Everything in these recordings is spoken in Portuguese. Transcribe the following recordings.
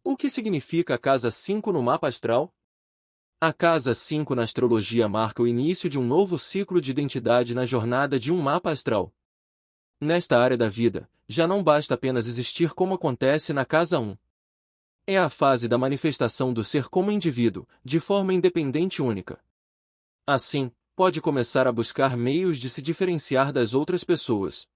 O que significa a casa 5 no mapa astral? A casa 5 na astrologia marca o início de um novo ciclo de identidade na jornada de um mapa astral. Nesta área da vida, já não basta apenas existir como acontece na casa 1. É a fase da manifestação do ser como indivíduo, de forma independente e única. Assim, pode começar a buscar meios de se diferenciar das outras pessoas.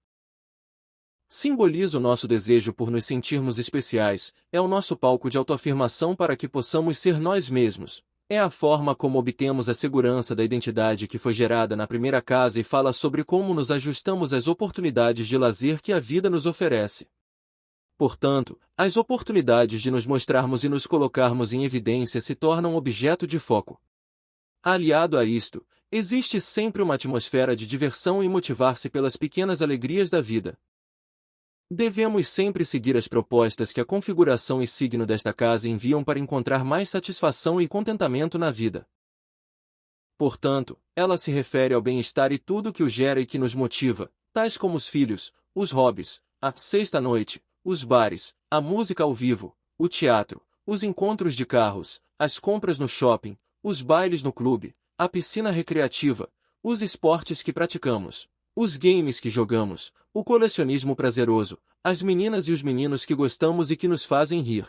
Simboliza o nosso desejo por nos sentirmos especiais, é o nosso palco de autoafirmação para que possamos ser nós mesmos. É a forma como obtemos a segurança da identidade que foi gerada na primeira casa e fala sobre como nos ajustamos às oportunidades de lazer que a vida nos oferece. Portanto, as oportunidades de nos mostrarmos e nos colocarmos em evidência se tornam objeto de foco. Aliado a isto, existe sempre uma atmosfera de diversão e motivar-se pelas pequenas alegrias da vida. Devemos sempre seguir as propostas que a configuração e signo desta casa enviam para encontrar mais satisfação e contentamento na vida. Portanto, ela se refere ao bem-estar e tudo que o gera e que nos motiva, tais como os filhos, os hobbies, a sexta-noite, os bares, a música ao vivo, o teatro, os encontros de carros, as compras no shopping, os bailes no clube, a piscina recreativa, os esportes que praticamos, os games que jogamos, o colecionismo prazeroso, as meninas e os meninos que gostamos e que nos fazem rir.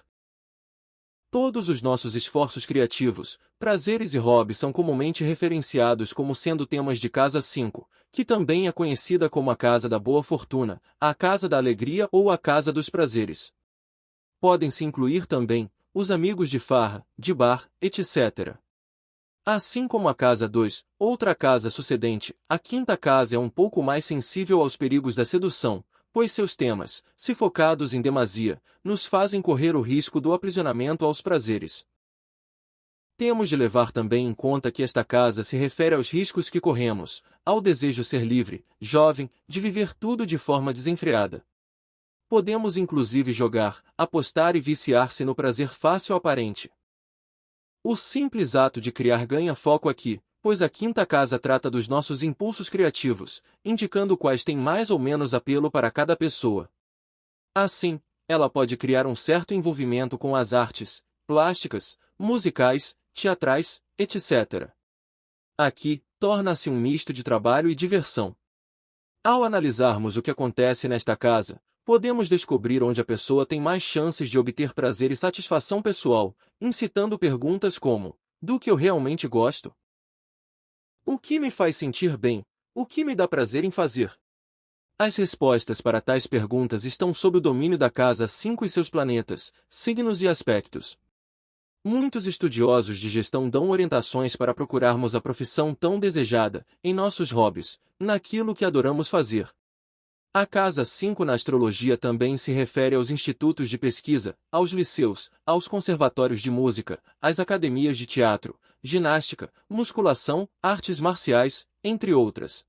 Todos os nossos esforços criativos, prazeres e hobbies são comumente referenciados como sendo temas de casa 5, que também é conhecida como a casa da boa fortuna, a casa da alegria ou a casa dos prazeres. Podem-se incluir também os amigos de farra, de bar, etc. Assim como a casa 2, outra casa sucedente, a quinta casa é um pouco mais sensível aos perigos da sedução, pois seus temas, se focados em demasia, nos fazem correr o risco do aprisionamento aos prazeres. Temos de levar também em conta que esta casa se refere aos riscos que corremos, ao desejo ser livre, jovem, de viver tudo de forma desenfreada. Podemos inclusive jogar, apostar e viciar-se no prazer fácil aparente. O simples ato de criar ganha foco aqui, pois a quinta casa trata dos nossos impulsos criativos, indicando quais têm mais ou menos apelo para cada pessoa. Assim, ela pode criar um certo envolvimento com as artes, plásticas, musicais, teatrais, etc. Aqui, torna-se um misto de trabalho e diversão. Ao analisarmos o que acontece nesta casa, podemos descobrir onde a pessoa tem mais chances de obter prazer e satisfação pessoal, incitando perguntas como: do que eu realmente gosto? O que me faz sentir bem? O que me dá prazer em fazer? As respostas para tais perguntas estão sob o domínio da casa 5 e seus planetas, signos e aspectos. Muitos estudiosos de gestão dão orientações para procurarmos a profissão tão desejada, em nossos hobbies, naquilo que adoramos fazer. A casa 5 na astrologia também se refere aos institutos de pesquisa, aos liceus, aos conservatórios de música, às academias de teatro, ginástica, musculação, artes marciais, entre outras.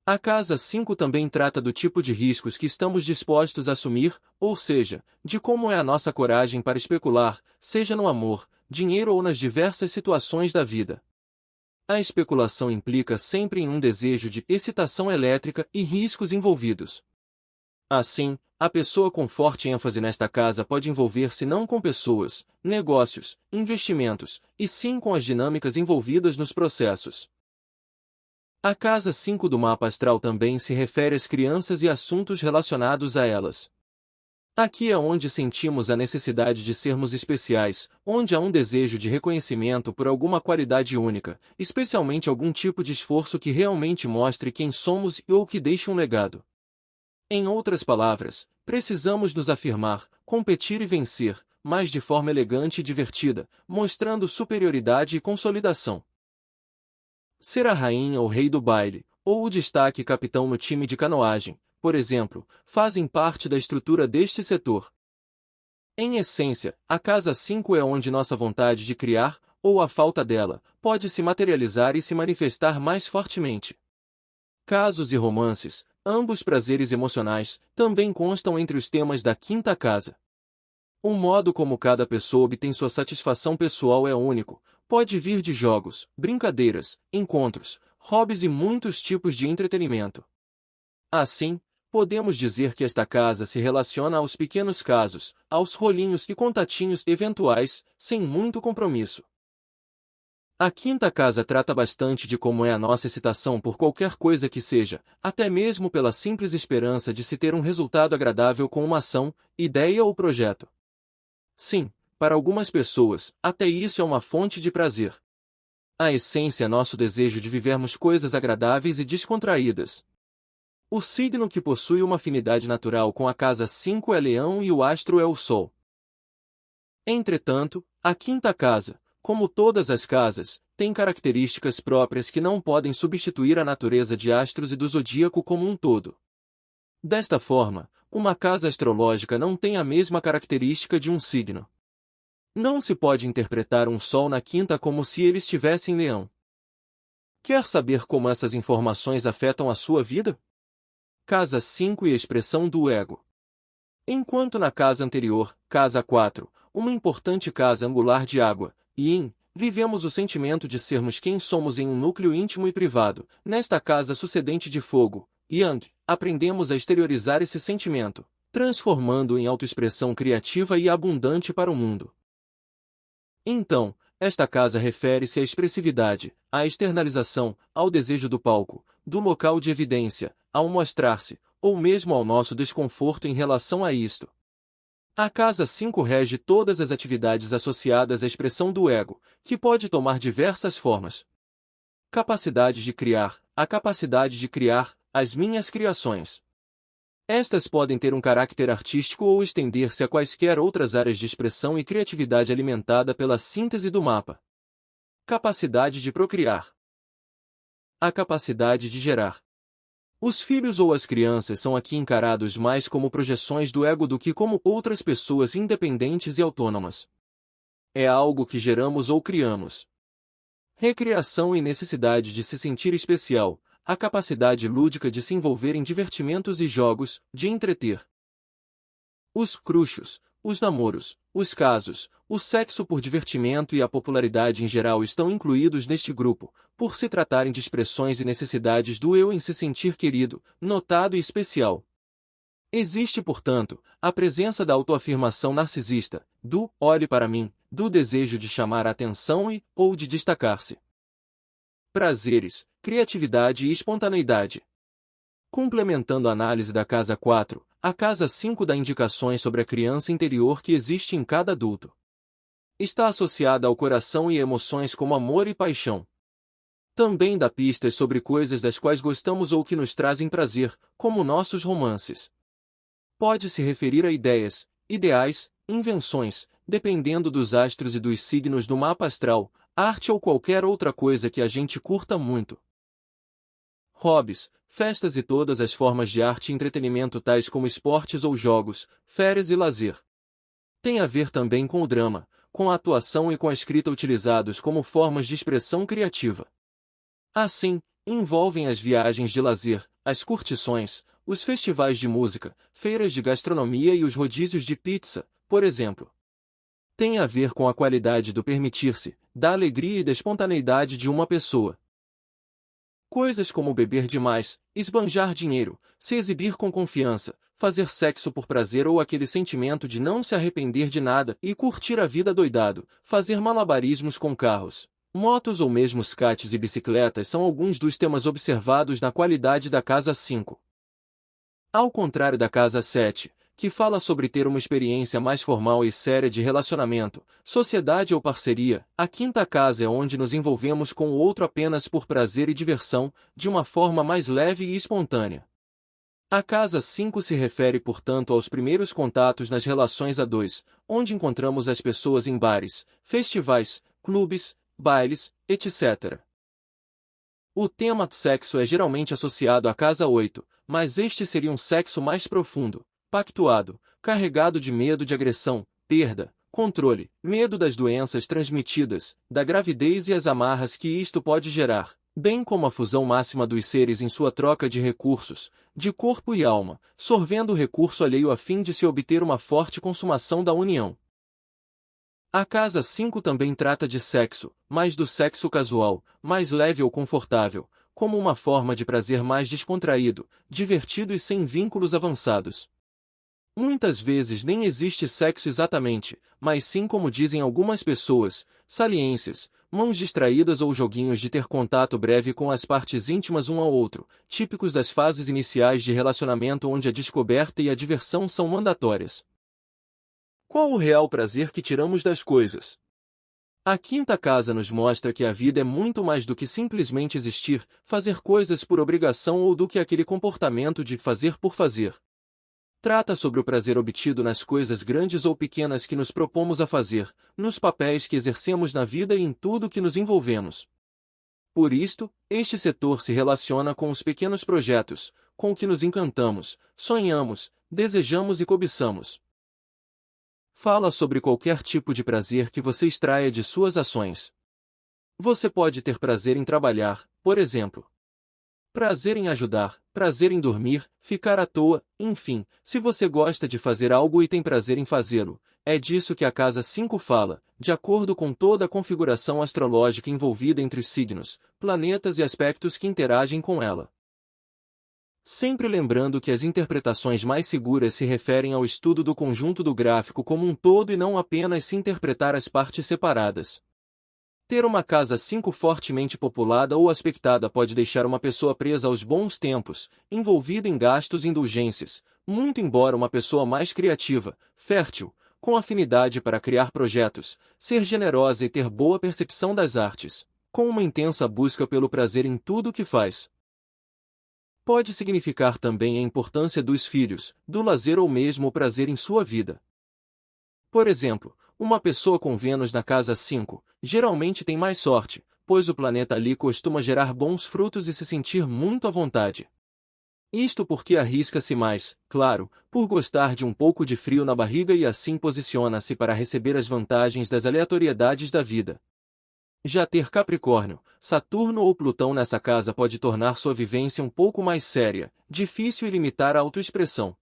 A casa 5 também trata do tipo de riscos que estamos dispostos a assumir, ou seja, de como é a nossa coragem para especular, seja no amor, dinheiro ou nas diversas situações da vida. A especulação implica sempre em um desejo de excitação elétrica e riscos envolvidos. Assim, a pessoa com forte ênfase nesta casa pode envolver-se não com pessoas, negócios, investimentos, e sim com as dinâmicas envolvidas nos processos. A casa 5 do mapa astral também se refere às crianças e assuntos relacionados a elas. Aqui é onde sentimos a necessidade de sermos especiais, onde há um desejo de reconhecimento por alguma qualidade única, especialmente algum tipo de esforço que realmente mostre quem somos ou que deixe um legado. Em outras palavras, precisamos nos afirmar, competir e vencer, mas de forma elegante e divertida, mostrando superioridade e consolidação. Ser a rainha ou rei do baile, ou o destaque capitão no time de canoagem, por exemplo, fazem parte da estrutura deste setor. Em essência, a casa 5 é onde nossa vontade de criar, ou a falta dela, pode se materializar e se manifestar mais fortemente. Casos e romances, ambos prazeres emocionais, também constam entre os temas da quinta casa. O modo como cada pessoa obtém sua satisfação pessoal é único, pode vir de jogos, brincadeiras, encontros, hobbies e muitos tipos de entretenimento. Assim, Podemos dizer que esta casa se relaciona aos pequenos casos, aos rolinhos e contatinhos eventuais, sem muito compromisso. A quinta casa trata bastante de como é a nossa excitação por qualquer coisa que seja, até mesmo pela simples esperança de se ter um resultado agradável com uma ação, ideia ou projeto. Sim, para algumas pessoas, até isso é uma fonte de prazer. A essência é nosso desejo de vivermos coisas agradáveis e descontraídas. O signo que possui uma afinidade natural com a casa 5 é Leão e o astro é o Sol. Entretanto, a quinta casa, como todas as casas, tem características próprias que não podem substituir a natureza de astros e do zodíaco como um todo. Desta forma, uma casa astrológica não tem a mesma característica de um signo. Não se pode interpretar um Sol na quinta como se ele estivesse em Leão. Quer saber como essas informações afetam a sua vida? Casa 5 e a expressão do ego. Enquanto na casa anterior, casa 4, uma importante casa angular de água, Yin, vivemos o sentimento de sermos quem somos em um núcleo íntimo e privado, nesta casa sucedente de fogo, Yang, aprendemos a exteriorizar esse sentimento, transformando-o em autoexpressão criativa e abundante para o mundo. Então, esta casa refere-se à expressividade, à externalização, ao desejo do palco, do local de evidência, ao mostrar-se, ou mesmo ao nosso desconforto em relação a isto. A casa 5 rege todas as atividades associadas à expressão do ego, que pode tomar diversas formas. Capacidade de criar, a capacidade de criar, as minhas criações. Estas podem ter um caráter artístico ou estender-se a quaisquer outras áreas de expressão e criatividade alimentada pela síntese do mapa. Capacidade de procriar. A capacidade de gerar. Os filhos ou as crianças são aqui encarados mais como projeções do ego do que como outras pessoas independentes e autônomas. É algo que geramos ou criamos. Recreação e necessidade de se sentir especial, a capacidade lúdica de se envolver em divertimentos e jogos, de entreter. Os cruxos, os namoros, os casos, o sexo por divertimento e a popularidade em geral estão incluídos neste grupo, por se tratarem de expressões e necessidades do eu em se sentir querido, notado e especial. Existe, portanto, a presença da autoafirmação narcisista, do olhe para mim, do desejo de chamar a atenção e, ou de destacar-se. Prazeres, criatividade e espontaneidade. Complementando a análise da casa 4, a casa 5 dá indicações sobre a criança interior que existe em cada adulto. Está associada ao coração e emoções como amor e paixão. Também dá pistas sobre coisas das quais gostamos ou que nos trazem prazer, como nossos romances. Pode se referir a ideias, ideais, invenções, dependendo dos astros e dos signos do mapa astral, arte ou qualquer outra coisa que a gente curta muito. Hobbies, festas e todas as formas de arte e entretenimento tais como esportes ou jogos, férias e lazer. Tem a ver também com o drama, com a atuação e com a escrita utilizados como formas de expressão criativa. Assim, envolvem as viagens de lazer, as curtições, os festivais de música, feiras de gastronomia e os rodízios de pizza, por exemplo. Tem a ver com a qualidade do permitir-se, da alegria e da espontaneidade de uma pessoa. Coisas como beber demais, esbanjar dinheiro, se exibir com confiança, fazer sexo por prazer ou aquele sentimento de não se arrepender de nada e curtir a vida doidado, fazer malabarismos com carros, motos ou mesmo skates e bicicletas são alguns dos temas observados na qualidade da casa 5. Ao contrário da casa 7, que fala sobre ter uma experiência mais formal e séria de relacionamento, sociedade ou parceria, a quinta casa é onde nos envolvemos com o outro apenas por prazer e diversão, de uma forma mais leve e espontânea. A casa 5 se refere, portanto, aos primeiros contatos nas relações a dois, onde encontramos as pessoas em bares, festivais, clubes, bailes, etc. O tema sexo é geralmente associado à casa 8, mas este seria um sexo mais profundo, pactuado, carregado de medo de agressão, perda, controle, medo das doenças transmitidas, da gravidez e as amarras que isto pode gerar, bem como a fusão máxima dos seres em sua troca de recursos, de corpo e alma, sorvendo o recurso alheio a fim de se obter uma forte consumação da união. A casa 5 também trata de sexo, mas do sexo casual, mais leve ou confortável, como uma forma de prazer mais descontraído, divertido e sem vínculos avançados. Muitas vezes nem existe sexo exatamente, mas sim, como dizem algumas pessoas, saliências, mãos distraídas ou joguinhos de ter contato breve com as partes íntimas um ao outro, típicos das fases iniciais de relacionamento onde a descoberta e a diversão são mandatórias. Qual o real prazer que tiramos das coisas? A quinta casa nos mostra que a vida é muito mais do que simplesmente existir, fazer coisas por obrigação ou do que aquele comportamento de fazer por fazer. Trata sobre o prazer obtido nas coisas grandes ou pequenas que nos propomos a fazer, nos papéis que exercemos na vida e em tudo que nos envolvemos. Por isto, este setor se relaciona com os pequenos projetos, com o que nos encantamos, sonhamos, desejamos e cobiçamos. Fala sobre qualquer tipo de prazer que você extraia de suas ações. Você pode ter prazer em trabalhar, por exemplo. Prazer em ajudar, prazer em dormir, ficar à toa, enfim, se você gosta de fazer algo e tem prazer em fazê-lo, é disso que a casa 5 fala, de acordo com toda a configuração astrológica envolvida entre os signos, planetas e aspectos que interagem com ela. Sempre lembrando que as interpretações mais seguras se referem ao estudo do conjunto do gráfico como um todo e não apenas se interpretar as partes separadas. Ter uma casa 5 fortemente populada ou aspectada pode deixar uma pessoa presa aos bons tempos, envolvida em gastos e indulgências, muito embora uma pessoa mais criativa, fértil, com afinidade para criar projetos, ser generosa e ter boa percepção das artes, com uma intensa busca pelo prazer em tudo o que faz. Pode significar também a importância dos filhos, do lazer ou mesmo o prazer em sua vida. Por exemplo, uma pessoa com Vênus na casa 5, geralmente tem mais sorte, pois o planeta ali costuma gerar bons frutos e se sentir muito à vontade. Isto porque arrisca-se mais, claro, por gostar de um pouco de frio na barriga e assim posiciona-se para receber as vantagens das aleatoriedades da vida. Já ter Capricórnio, Saturno ou Plutão nessa casa pode tornar sua vivência um pouco mais séria, difícil e limitar a autoexpressão.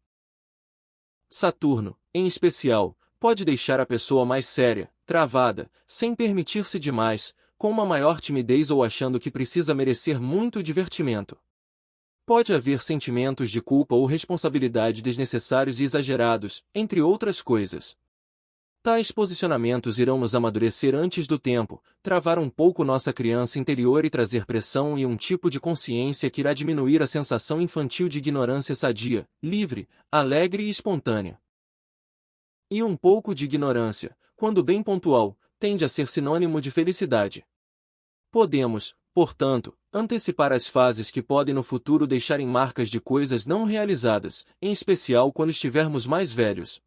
Saturno, em especial, pode deixar a pessoa mais séria, travada, sem permitir-se demais, com uma maior timidez ou achando que precisa merecer muito divertimento. Pode haver sentimentos de culpa ou responsabilidade desnecessários e exagerados, entre outras coisas. Tais posicionamentos irão nos amadurecer antes do tempo, travar um pouco nossa criança interior e trazer pressão e um tipo de consciência que irá diminuir a sensação infantil de ignorância sadia, livre, alegre e espontânea. E um pouco de ignorância, quando bem pontual, tende a ser sinônimo de felicidade. Podemos, portanto, antecipar as fases que podem no futuro deixarem marcas de coisas não realizadas, em especial quando estivermos mais velhos.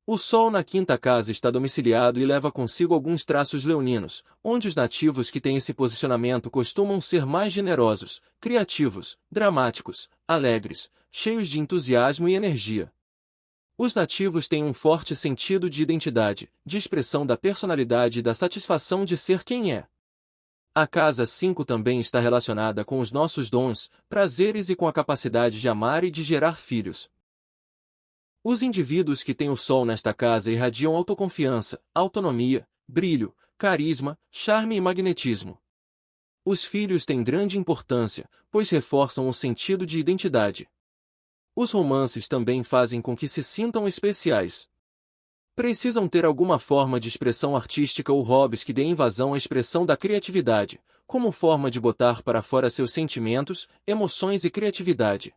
O Sol na quinta casa está domiciliado e leva consigo alguns traços leoninos, onde os nativos que têm esse posicionamento costumam ser mais generosos, criativos, dramáticos, alegres, cheios de entusiasmo e energia. Os nativos têm um forte sentido de identidade, de expressão da personalidade e da satisfação de ser quem é. A casa 5 também está relacionada com os nossos dons, prazeres e com a capacidade de amar e de gerar filhos. Os indivíduos que têm o Sol nesta casa irradiam autoconfiança, autonomia, brilho, carisma, charme e magnetismo. Os filhos têm grande importância, pois reforçam o sentido de identidade. Os romances também fazem com que se sintam especiais. Precisam ter alguma forma de expressão artística ou hobbies que deem vazão à expressão da criatividade, como forma de botar para fora seus sentimentos, emoções e criatividade.